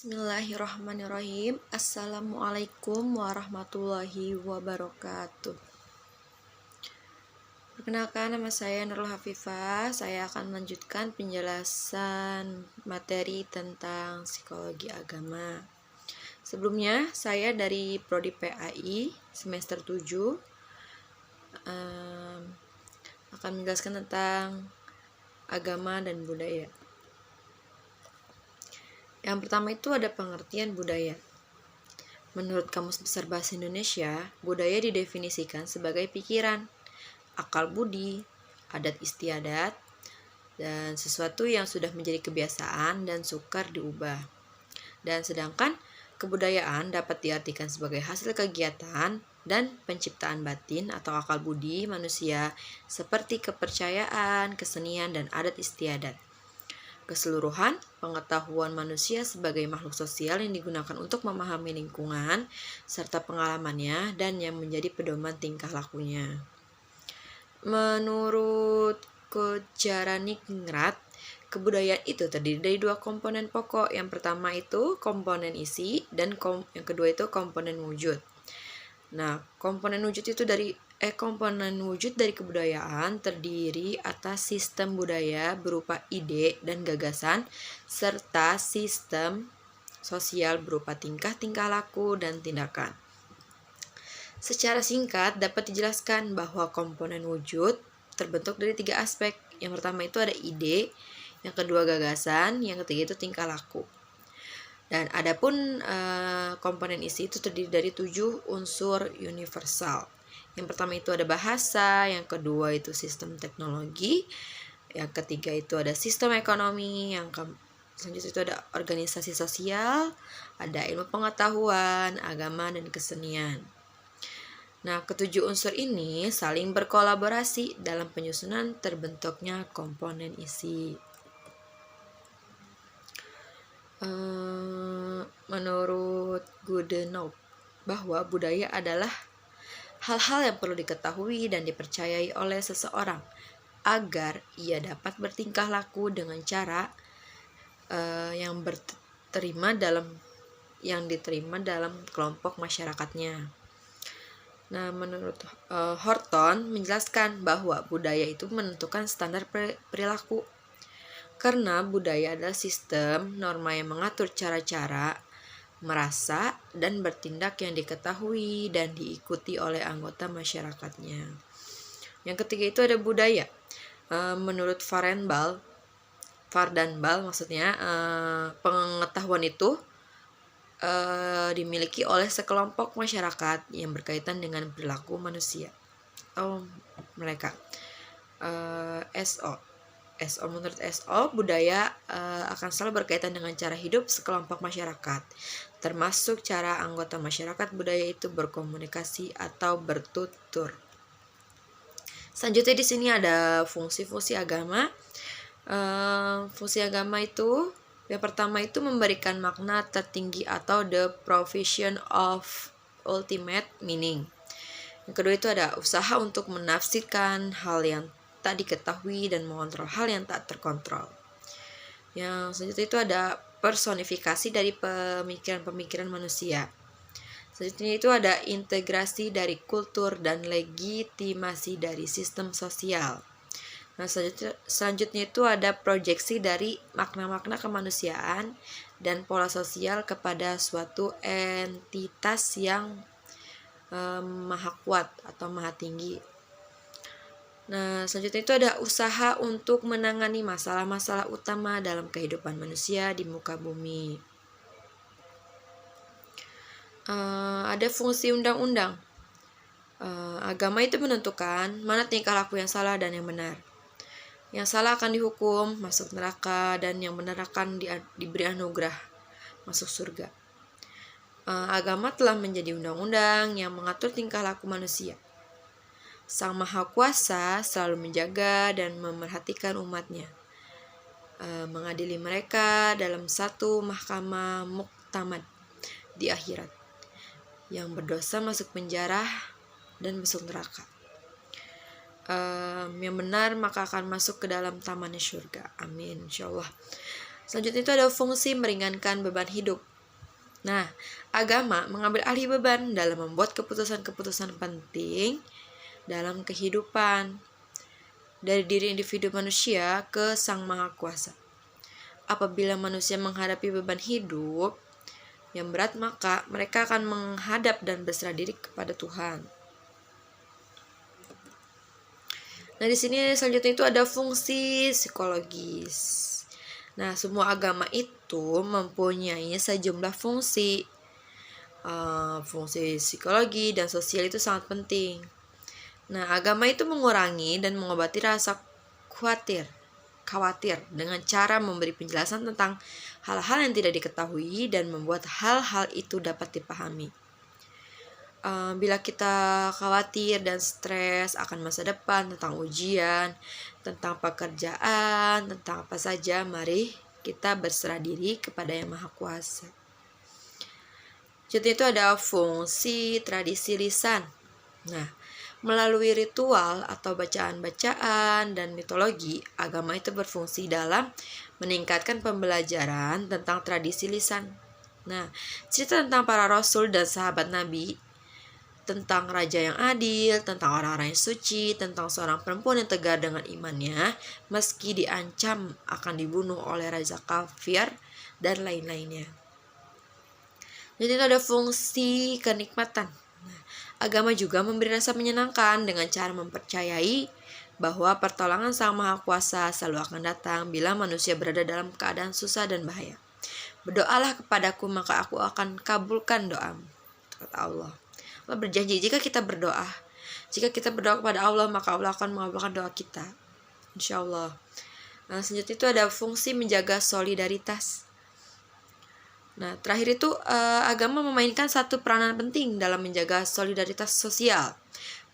Bismillahirrahmanirrahim. Assalamualaikum warahmatullahi wabarakatuh. Perkenalkan, nama saya Nurul Hafifah. Saya akan melanjutkan penjelasan materi tentang psikologi agama. Sebelumnya, saya dari Prodi PAI semester 7 akan menjelaskan tentang agama dan budaya. Yang pertama itu ada pengertian budaya. Menurut Kamus Besar Bahasa Indonesia, budaya didefinisikan sebagai pikiran, akal budi, adat istiadat, dan sesuatu yang sudah menjadi kebiasaan dan sukar diubah. Dan sedangkan kebudayaan dapat diartikan sebagai hasil kegiatan dan penciptaan batin atau akal budi manusia seperti kepercayaan, kesenian, dan adat istiadat. Keseluruhan pengetahuan manusia sebagai makhluk sosial yang digunakan untuk memahami lingkungan serta pengalamannya dan yang menjadi pedoman tingkah lakunya. Menurut Kojaraningrat, kebudayaan itu terdiri dari dua komponen pokok. Yang pertama itu komponen isi dan yang kedua itu komponen wujud. Nah, komponen wujud dari kebudayaan terdiri atas sistem budaya berupa ide dan gagasan serta sistem sosial berupa tingkah-tingkah laku dan tindakan. Secara singkat dapat dijelaskan bahwa komponen wujud terbentuk dari 3 aspek. Yang pertama itu ada ide, yang kedua gagasan, yang ketiga itu tingkah laku. Dan adapun komponen isi itu terdiri dari 7 unsur universal. Yang pertama itu ada bahasa, yang kedua itu sistem teknologi, yang ketiga itu ada sistem ekonomi, yang selanjutnya itu ada organisasi sosial, ada ilmu pengetahuan, agama, dan kesenian. Nah, ketujuh unsur ini saling berkolaborasi dalam penyusunan terbentuknya komponen isi. Menurut Goodenough, bahwa budaya adalah hal-hal yang perlu diketahui dan dipercayai oleh seseorang agar ia dapat bertingkah laku dengan cara yang diterima dalam kelompok masyarakatnya. Nah, menurut Horton menjelaskan bahwa budaya itu menentukan standar perilaku. Karena budaya adalah sistem norma yang mengatur cara-cara merasa dan bertindak yang diketahui dan diikuti oleh anggota masyarakatnya. Yang ketiga itu ada budaya. Menurut Vardenbal maksudnya pengetahuan itu dimiliki oleh sekelompok masyarakat yang berkaitan dengan perilaku manusia atau mereka. Menurut SO, budaya akan selalu berkaitan dengan cara hidup sekelompok masyarakat, termasuk cara anggota masyarakat budaya itu berkomunikasi atau bertutur. Selanjutnya di sini ada fungsi-fungsi agama. Fungsi agama itu yang pertama itu memberikan makna tertinggi atau the provision of ultimate meaning. Yang kedua itu ada usaha untuk menafsirkan hal yang tak diketahui dan mengontrol hal yang tak terkontrol. Yang selanjutnya itu ada personifikasi dari pemikiran-pemikiran manusia. Selanjutnya itu ada integrasi dari kultur dan legitimasi dari sistem sosial. Nah, selanjutnya itu ada proyeksi dari makna-makna kemanusiaan dan pola sosial kepada suatu entitas yang maha kuat atau maha tinggi. Nah, selanjutnya itu ada usaha untuk menangani masalah-masalah utama dalam kehidupan manusia di muka bumi. Ada fungsi undang-undang. Agama itu menentukan mana tingkah laku yang salah dan yang benar. Yang salah akan dihukum, masuk neraka, dan yang benar akan diberi anugerah, masuk surga. Agama telah menjadi undang-undang yang mengatur tingkah laku manusia. Sang Maha Kuasa selalu menjaga dan memerhatikan umatnya, mengadili mereka dalam satu mahkamah muktamad di akhirat. Yang berdosa masuk penjara dan masuk neraka. Yang benar maka akan masuk ke dalam tamannya surga. Amin, insyaallah. Selanjutnya itu ada fungsi meringankan beban hidup. Nah, agama mengambil alih beban dalam membuat keputusan-keputusan penting dalam kehidupan, dari diri individu manusia ke Sang Maha Kuasa. Apabila manusia menghadapi beban hidup yang berat, maka mereka akan menghadap dan berserah diri kepada Tuhan. Nah, di sini selanjutnya itu ada fungsi psikologis. Nah, semua agama itu mempunyai sejumlah fungsi. Fungsi psikologi dan sosial itu sangat penting. Nah, agama itu mengurangi dan mengobati rasa khawatir dengan cara memberi penjelasan tentang hal-hal yang tidak diketahui dan membuat hal-hal itu dapat dipahami. Bila kita khawatir dan stres akan masa depan, tentang ujian, tentang pekerjaan, tentang apa saja, mari kita berserah diri kepada Yang Maha Kuasa. Jadi itu ada fungsi tradisi lisan. Nah, melalui ritual atau bacaan-bacaan dan mitologi, agama itu berfungsi dalam meningkatkan pembelajaran tentang tradisi lisan. Nah, cerita tentang para rasul dan sahabat Nabi, tentang raja yang adil, tentang orang-orang yang suci, tentang seorang perempuan yang tegar dengan imannya, meski diancam akan dibunuh oleh raja kafir, dan lain-lainnya. Jadi itu ada fungsi kenikmatan. Nah, agama juga memberi rasa menyenangkan dengan cara mempercayai bahwa pertolongan Sang Maha Kuasa selalu akan datang bila manusia berada dalam keadaan susah dan bahaya. Berdoalah kepadaku, maka aku akan kabulkan doamu, kata Allah. Allah berjanji jika kita berdoa kepada Allah, maka Allah akan mengabulkan doa kita, insya Allah. Nah, selanjutnya itu ada fungsi menjaga solidaritas. Nah, terakhir itu agama memainkan satu peranan penting dalam menjaga solidaritas sosial,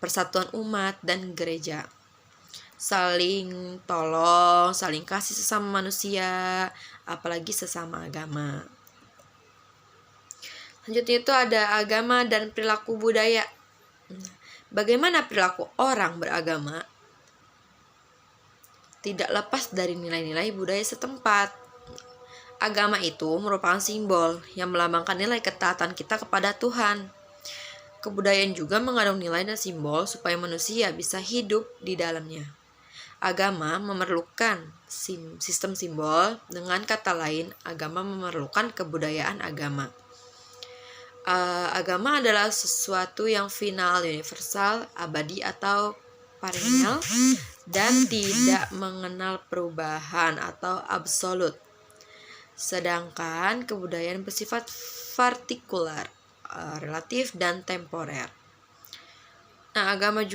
persatuan umat dan gereja. Saling tolong, saling kasih sesama manusia, apalagi sesama agama. Selanjutnya itu ada agama dan perilaku budaya. Bagaimana perilaku orang beragama tidak lepas dari nilai-nilai budaya setempat. Agama itu merupakan simbol yang melambangkan nilai ketaatan kita kepada Tuhan. Kebudayaan juga mengandung nilai dan simbol supaya manusia bisa hidup di dalamnya. Agama memerlukan sistem simbol, dengan kata lain, agama memerlukan kebudayaan agama. Agama adalah sesuatu yang final, universal, abadi atau perennial, dan tidak mengenal perubahan atau absolut. Sedangkan kebudayaan bersifat partikular, relatif dan temporer. Nah, agama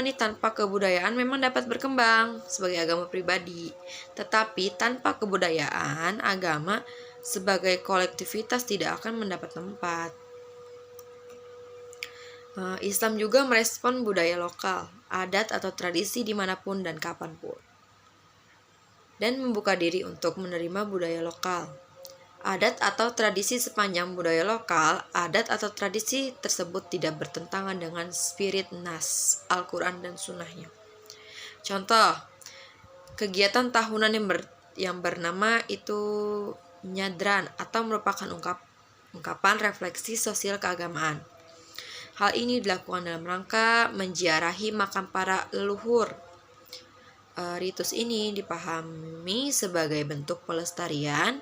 nih tanpa kebudayaan memang dapat berkembang sebagai agama pribadi. Tetapi tanpa kebudayaan, agama sebagai kolektivitas tidak akan mendapat tempat. Islam juga merespon budaya lokal, adat atau tradisi dimanapun dan kapanpun, dan membuka diri untuk menerima budaya lokal. Adat atau tradisi sepanjang budaya lokal, adat atau tradisi tersebut tidak bertentangan dengan spirit nas, Al-Quran dan Sunnahnya. Contoh, kegiatan tahunan yang bernama itu nyadran atau merupakan ungkapan refleksi sosial keagamaan. Hal ini dilakukan dalam rangka menziarahi makam para leluhur. Ritus ini dipahami sebagai bentuk pelestarian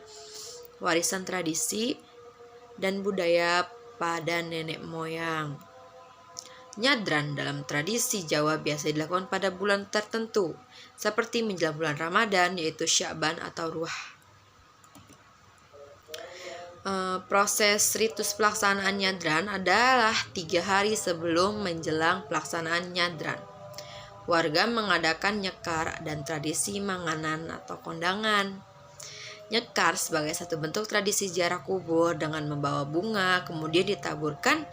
warisan tradisi dan budaya pada nenek moyang. Nyadran dalam tradisi Jawa biasa dilakukan pada bulan tertentu, seperti menjelang bulan Ramadan, yaitu Sya'ban atau Ruah. Proses ritus pelaksanaan nyadran adalah 3 hari sebelum menjelang pelaksanaan nyadran. Warga mengadakan nyekar dan tradisi manganan atau kondangan. Nyekar sebagai satu bentuk tradisi ziarah kubur dengan membawa bunga, kemudian ditaburkan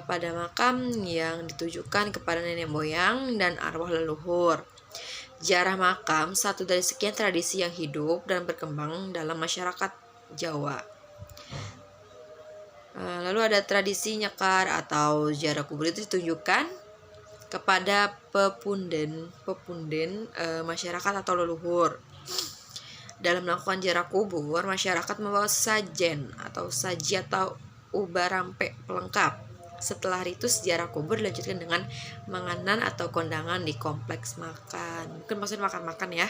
pada makam yang ditujukan kepada nenek moyang dan arwah leluhur. Ziarah makam satu dari sekian tradisi yang hidup dan berkembang dalam masyarakat Jawa. Lalu ada tradisi nyekar atau ziarah kubur itu ditujukan kepada pepunden masyarakat atau leluhur. Dalam melakukan ziarah kubur, masyarakat membawa sajen atau saji atau ubarampe pelengkap. Setelah ritus ziarah kubur dilanjutkan dengan menganan atau kondangan di kompleks makan. Mungkin maksudnya makan-makan ya.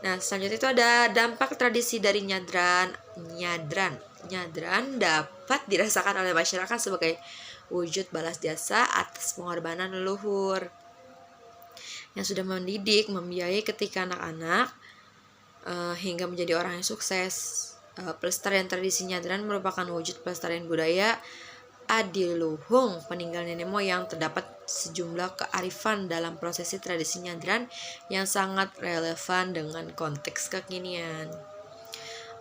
Nah, selanjutnya itu ada dampak tradisi dari nyadran. Nyadran dapat dirasakan oleh masyarakat sebagai wujud balas jasa atas pengorbanan leluhur yang sudah mendidik, membiayai ketika anak-anak hingga menjadi orang yang sukses. Pelestarian tradisi nyadran merupakan wujud pelestarian budaya adiluhung peninggal nenek moyang. Terdapat sejumlah kearifan dalam prosesi tradisi nyadran yang sangat relevan dengan konteks kekinian.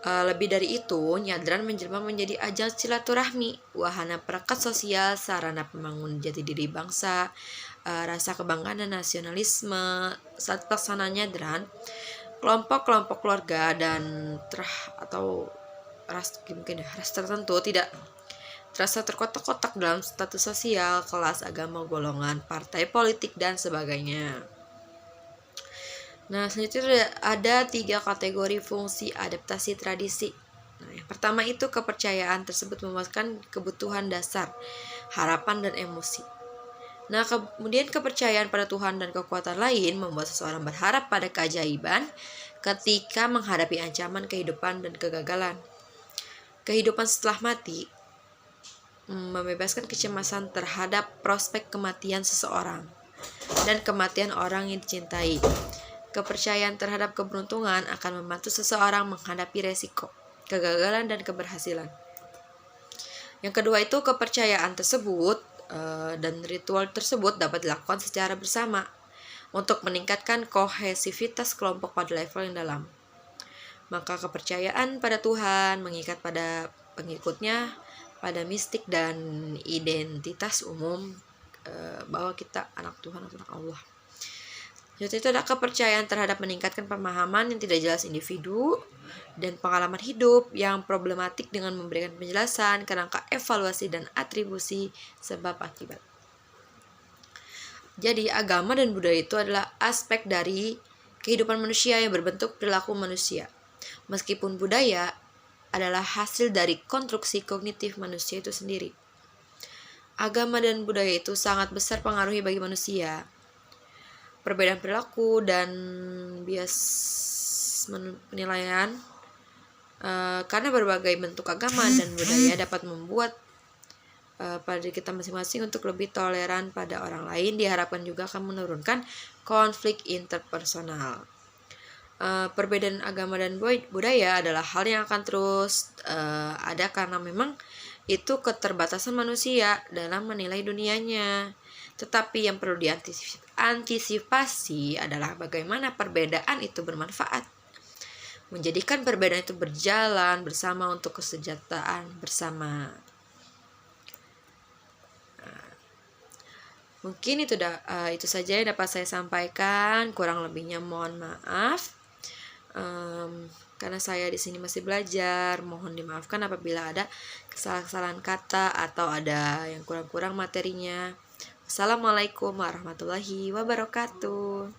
Lebih dari itu, nyadran menjelma menjadi ajang silaturahmi, wahana perekat sosial, sarana pembangunan jati diri bangsa, rasa kebanggaan dan nasionalisme. Saat pelaksanaan nyadran, kelompok-kelompok keluarga dan atau ras tertentu tidak terasa terkotak-kotak dalam status sosial, kelas, agama, golongan, partai politik, dan sebagainya. Nah, selanjutnya ada 3 kategori fungsi adaptasi tradisi. Nah, yang pertama itu kepercayaan tersebut memuaskan kebutuhan dasar, harapan, dan emosi. Nah, kemudian kepercayaan pada Tuhan dan kekuatan lain membuat seseorang berharap pada keajaiban ketika menghadapi ancaman kehidupan dan kegagalan. Kehidupan setelah mati membebaskan kecemasan terhadap prospek kematian seseorang dan kematian orang yang dicintai. Kepercayaan terhadap keberuntungan akan membantu seseorang menghadapi resiko, kegagalan, dan keberhasilan. Yang kedua itu kepercayaan tersebut dan ritual tersebut dapat dilakukan secara bersama untuk meningkatkan kohesivitas kelompok pada level yang dalam. Maka kepercayaan pada Tuhan mengikat pada pengikutnya pada mistik dan identitas umum bahwa kita anak Tuhan atau anak Allah. Jadi itu ada kepercayaan terhadap meningkatkan pemahaman yang tidak jelas individu dan pengalaman hidup yang problematik dengan memberikan penjelasan, kerangka evaluasi dan atribusi sebab akibat. Jadi agama dan budaya itu adalah aspek dari kehidupan manusia yang berbentuk perilaku manusia. Meskipun budaya adalah hasil dari konstruksi kognitif manusia itu sendiri. Agama dan budaya itu sangat besar pengaruhi bagi manusia. Perbedaan perilaku dan bias penilaian karena berbagai bentuk agama dan budaya dapat membuat pada diri kita masing-masing untuk lebih toleran pada orang lain. Diharapkan juga akan menurunkan konflik interpersonal. Perbedaan agama dan budaya adalah hal yang akan terus ada karena memang itu keterbatasan manusia dalam menilai dunianya. Tetapi yang perlu diantisipasi adalah bagaimana perbedaan itu bermanfaat, menjadikan perbedaan itu berjalan bersama untuk kesejahteraan bersama. Mungkin itu saja yang dapat saya sampaikan. Kurang lebihnya mohon maaf. Karena saya di sini masih belajar, mohon dimaafkan apabila ada kesalahan kata atau ada yang kurang-kurang materinya. Assalamualaikum warahmatullahi wabarakatuh.